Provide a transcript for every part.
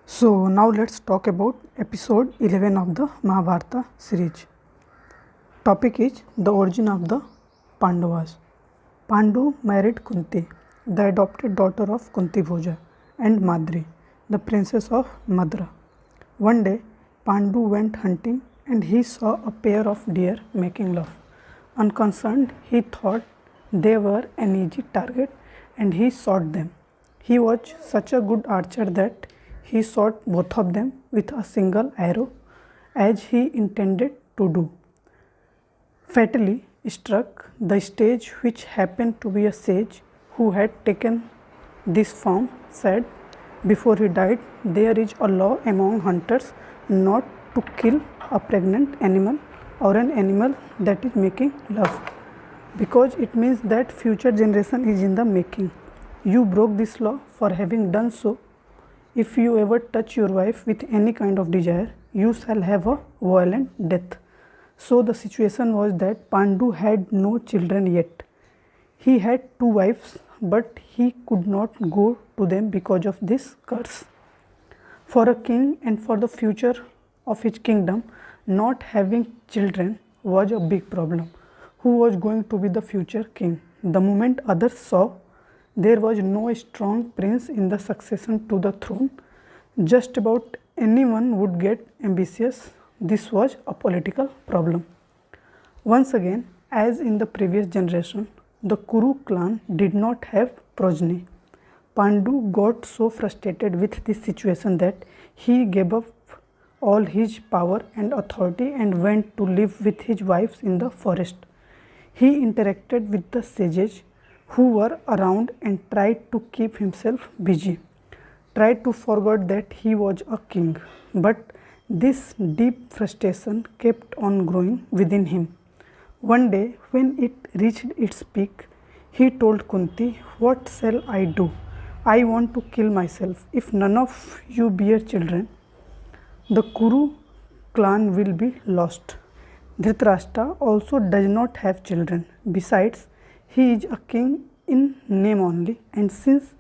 So now let's talk about episode 11 of the Mahabharata series. Topic is the origin of the Pandavas. Pandu married Kunti, the adopted daughter of Kunti Bhoja, and Madri, the princess of Madra. One day, Pandu went hunting and he saw a pair of deer making love. Unconcerned, he thought they were an easy target and he shot them. He was such a good archer that he shot both of them with a single arrow as he intended to do. Fatally struck, the sage, which happened to be a sage who had taken this form, said before he died, "There is a law among hunters not to kill a pregnant animal or an animal that is making love, because it means that future generation is in the making. You broke this law. For having done so, if you ever touch your wife with any kind of desire, you shall have a violent death." So the situation was that Pandu had no children yet. He had two wives, but he could not go to them because of this curse. For a king and for the future of his kingdom, not having children was a big problem. Who was going to be the future king? The moment others saw there was no strong prince in the succession to the throne, just about anyone would get ambitious. This was a political problem. Once again, as in the previous generation, the Kuru clan did not have progeny. Pandu got so frustrated with this situation that he gave up all his power and authority and went to live with his wives in the forest. He interacted with the sages who were around and tried to keep himself busy, tried to forget that he was a king. But this deep frustration kept on growing within him. One day, when it reached its peak, he told Kunti, "What shall I do? I want to kill myself. If none of you bear children, the Kuru clan will be lost." Dhritarashtra also does not have children. Besides, he is a king in name only, and since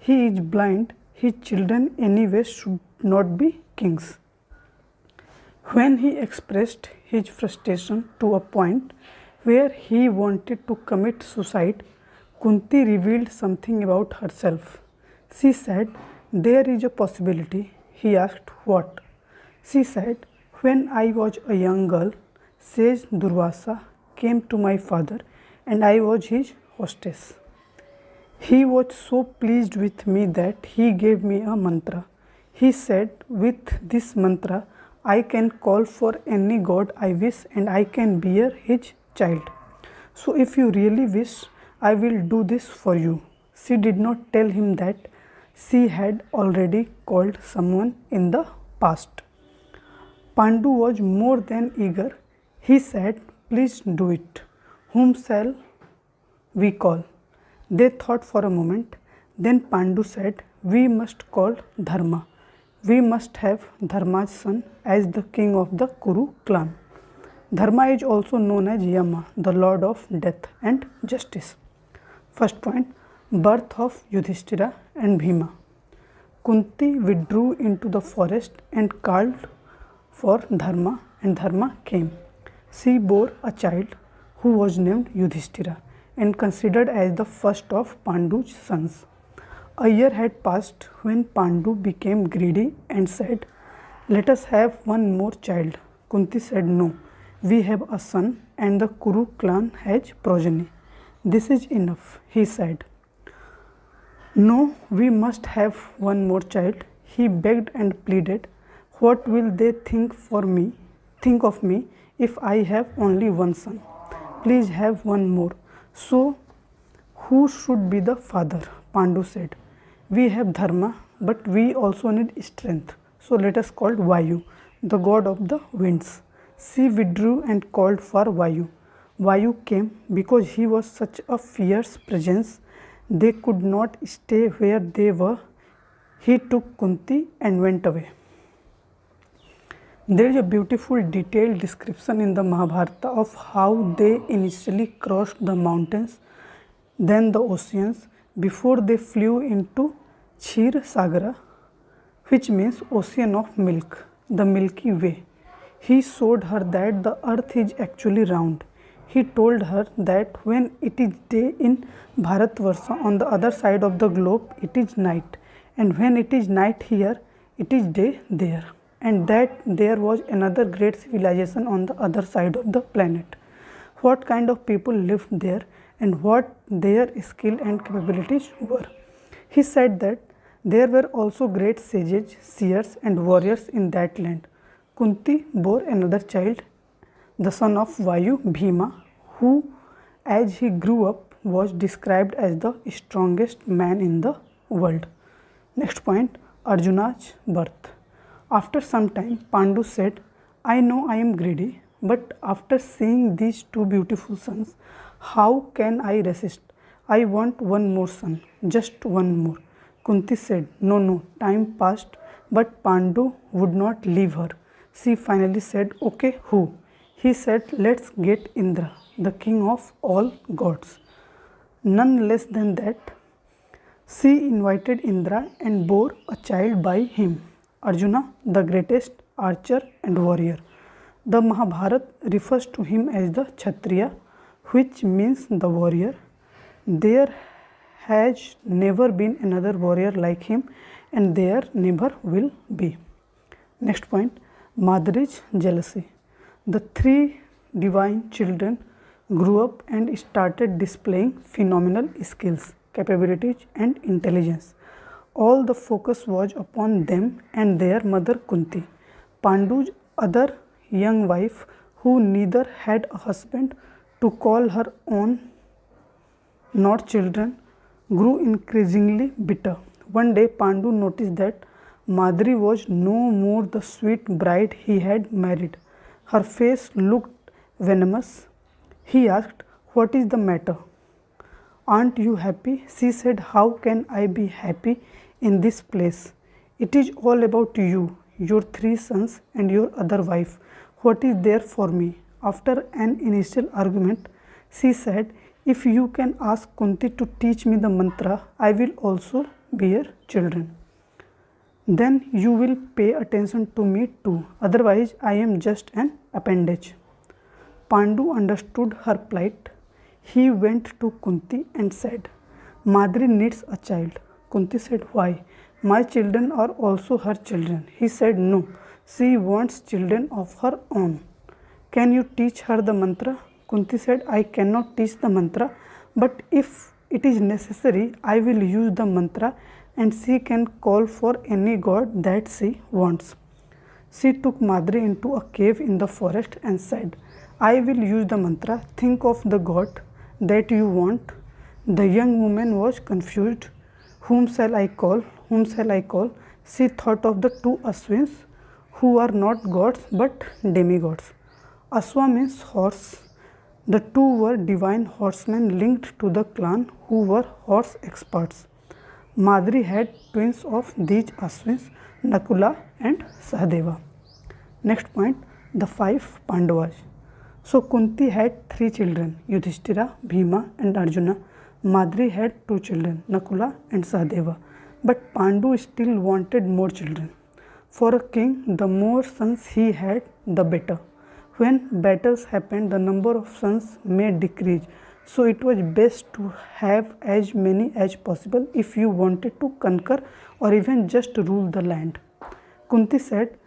he is blind, his children anyway should not be kings. When he expressed his frustration to a point where he wanted to commit suicide, Kunti revealed something about herself. She said, "There is a possibility." He asked, "What?" She said, "When I was a young girl, sage Durvasa came to my father and I was his hostess. He was so pleased with me that he gave me a mantra. He said, with this mantra, I can call for any god I wish and I can bear his child. So if you really wish, I will do this for you." She did not tell him that she had already called someone in the past. Pandu was more than eager. He said, "Please do it. Whom shall we call?" They thought for a moment. Then Pandu said, "We must call Dharma. We must have Dharma's son as the king of the Kuru clan." Dharma is also known as Yama, the lord of death and justice. First point, birth of Yudhishthira and Bhima. Kunti withdrew into the forest and called for Dharma, and Dharma came. She bore a child who was named Yudhishthira and considered as the first of Pandu's sons. A year had passed when Pandu became greedy and said, "Let us have one more child." Kunti said, "No, we have a son and the Kuru clan has progeny. This is enough," he said. "No, we must have one more child." He begged and pleaded, "What will they think of me if I have only one son? Please have one more." "So who should be the father?" Pandu said. "We have Dharma, but we also need strength. So let us call Vayu, the god of the winds." She withdrew and called for Vayu. Vayu came. Because he was such a fierce presence, they could not stay where they were. He took Kunti and went away. There is a beautiful detailed description in the Mahabharata of how they initially crossed the mountains, then the oceans, before they flew into Ksir Sagara, which means ocean of milk, the Milky Way. He showed her that the earth is actually round. He told her that when it is day in Bharatvarsha, on the other side of the globe, it is night, and when it is night here, it is day there, and that there was another great civilization on the other side of the planet. What kind of people lived there and what their skill and capabilities were. He said that there were also great sages, seers, and warriors in that land. Kunti bore another child, the son of Vayu, Bhima, who, as he grew up, was described as the strongest man in the world. Next point, Arjuna's birth. After some time, Pandu said, I know I am greedy, but after seeing these two beautiful sons, how can I resist? I want one more son, just one more. Kunti said, no, time passed, but Pandu would not leave her. She finally said, okay, who? He said, let's get Indra, the king of all gods. None less than that, she invited Indra and bore a child by him, Arjuna, the greatest archer and warrior. The Mahabharat refers to him as the Kshatriya, which means the warrior. There has never been another warrior like him, and there never will be. Next point, Madri's jealousy. The three divine children grew up and started displaying phenomenal skills, capabilities, and intelligence. All the focus was upon them and their mother Kunti, Pandu's other young wife, who neither had a husband to call her own nor children, grew increasingly bitter. One day Pandu noticed that Madri was no more the sweet bride he had married. Her face looked venomous. He asked, what is the matter? Aren't you happy? She said, how can I be happy in this place? It is all about you, your three sons, and your other wife. What is there for me? After an initial argument, she said, if you can ask Kunti to teach me the mantra, I will also bear children. Then you will pay attention to me too, otherwise I am just an appendage. Pandu understood her plight. He went to Kunti and said, Madri needs a child. Kunti said, why? My children are also her children. He said, no, she wants children of her own. Can you teach her the mantra? Kunti said, I cannot teach the mantra, but if it is necessary, I will use the mantra and she can call for any god that she wants. She took Madri into a cave in the forest and said, I will use the mantra, think of the god that you want. The young woman was confused. Whom shall I call? Whom shall I call? She thought of the two Aswins, who are not gods but demigods. Aswa means horse. The two were divine horsemen linked to the clan who were horse experts. Madri had twins of these Aswins, Nakula and Sahadeva. Next point, the five Pandavas. So Kunti had three children, Yudhishthira, Bhima and Arjuna. Madri had two children, Nakula and Sahadeva. But Pandu still wanted more children. For a king, the more sons he had, the better. When battles happened, the number of sons may decrease. So it was best to have as many as possible if you wanted to conquer or even just rule the land. Kunti said,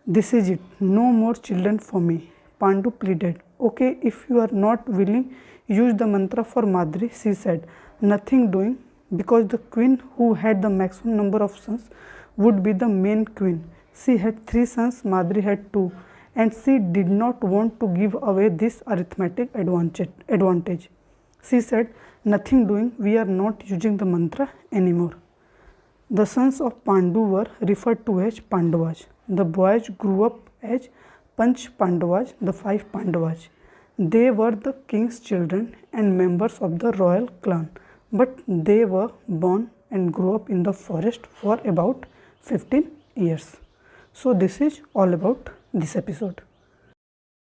this is it, no more children for me. Pandu pleaded, okay, if you are not willing, use the mantra for Madri. She said, nothing doing, because the queen who had the maximum number of sons would be the main queen. She had three sons, Madri had two, and she did not want to give away this arithmetic advantage. She said, nothing doing, we are not using the mantra anymore. The sons of Pandu were referred to as Pandavas. The boys grew up as Panch Pandavas, the five Pandavas. They were the king's children and members of the royal clan, but they were born and grew up in the forest for about 15 years. So this is all about this episode.